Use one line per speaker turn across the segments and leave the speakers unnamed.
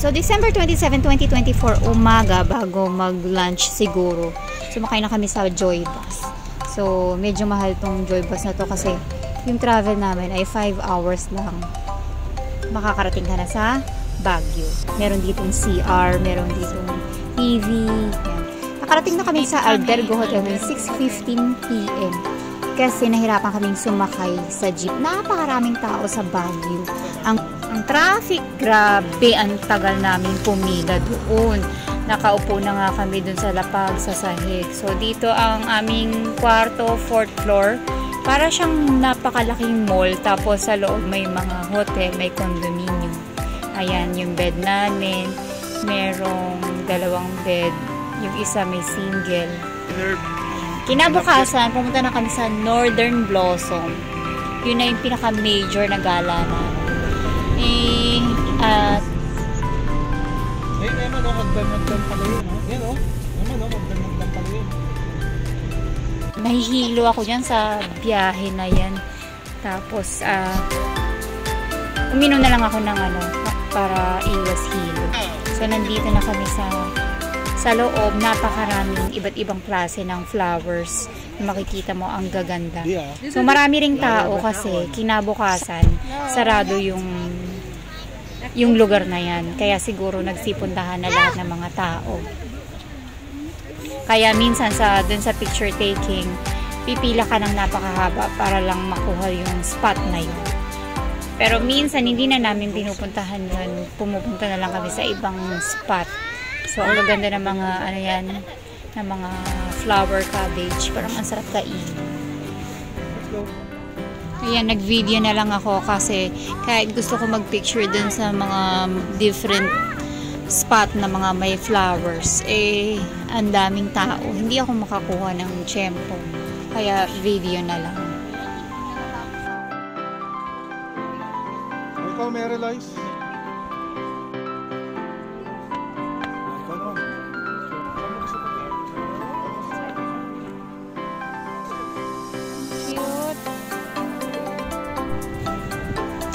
So, December 27, 2024, umaga, bago mag-lunch siguro, sumakay na kami sa Joy Bus. So, medyo mahal tong Joy Bus na to kasi yung travel namin ay 5 hours lang. Makakarating ka na sa Baguio. Meron ditong CR, meron ditong TV. Yan. Nakarating na kami sa Albergo Hotel ng 6:15 PM. Kasi nahirapan kaming sumakay sa jeep. Napakaraming tao sa Baguio. Ang traffic, grabe, ang tagal namin pumila doon. Nakaupo na nga kami doon sa lapag, sa sahig. So, dito ang aming kwarto, 4th floor. Para siyang napakalaking mall. Tapos sa loob may mga hotel, may condominium. Ayan, yung bed namin. Merong 2 bed. Yung isa may single. Kinabukasan, pumunta na kami sa Northern Blossom. Yun na yung pinaka-major na gala na. At
ayun naman, magdan pala yun. Yan o. Magdan pala yun.
Nahihilo ako dyan sa biyahe na yan. Tapos, uminom na lang ako ng para iwas hilo. So, nandito na kami sa loob. Napakaraming iba't ibang klase ng flowers. Makikita mo, ang gaganda. So, marami ring tao kasi kinabukasan, sarado yung lugar na yan. Kaya siguro nagsipuntahan na lahat ng mga tao. Kaya minsan dun sa picture taking, pipila ka ng napakahaba para lang makuha yung spot na yun. Pero minsan hindi na namin pinupuntahan yun. Pumupunta na lang kami sa ibang spot. So ang gaganda ng mga ng mga flower cabbage. Parang ang sarap kainin. Ayan, nag-video na lang ako kasi kahit gusto ko mag-picture dun sa mga different spot na mga may flowers, ang daming tao. Hindi ako makakuha ng tiyempo. Kaya video na lang.
Ikaw, Mary Lice?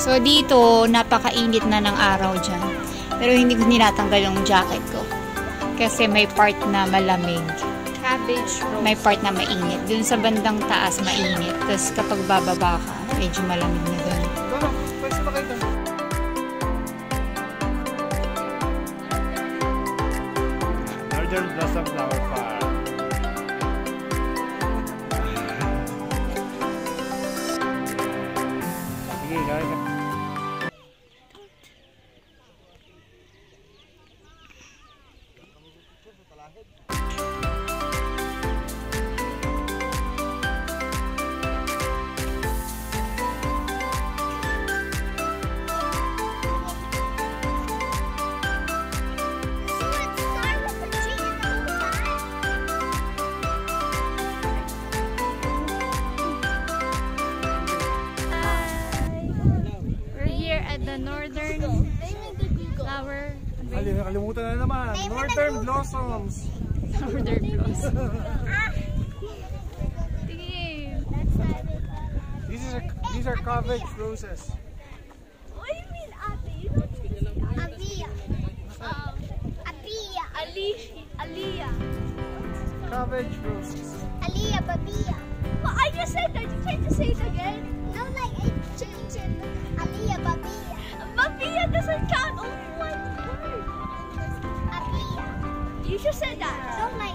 So, dito, napakainit na ng araw dyan. Pero hindi ko nilatanggal yung jacket ko. Kasi may part na malamig.
Cabbage rose.
May part na mainit. Dun sa bandang taas, mainit. Tapos kapag bababa ka, medyo malamig na dun.
Pwede ba kayo? Northern Blossom Flower Farm. Sige, gawin ka.
The Northern Flower.
Kalimutan na naman. Northern Blossoms.
Northern Blossom.
These are cabbage roses.
What do you mean, Ate? You don't speak Abia. Abia. Aliyah.
Cabbage roses.
Aliyah, Babia. Well, I just said that. You can't just say it again. No, like I changed it. Aliyah, Babia. Babia doesn't count. Only one word. Abia. You just said that. Don't like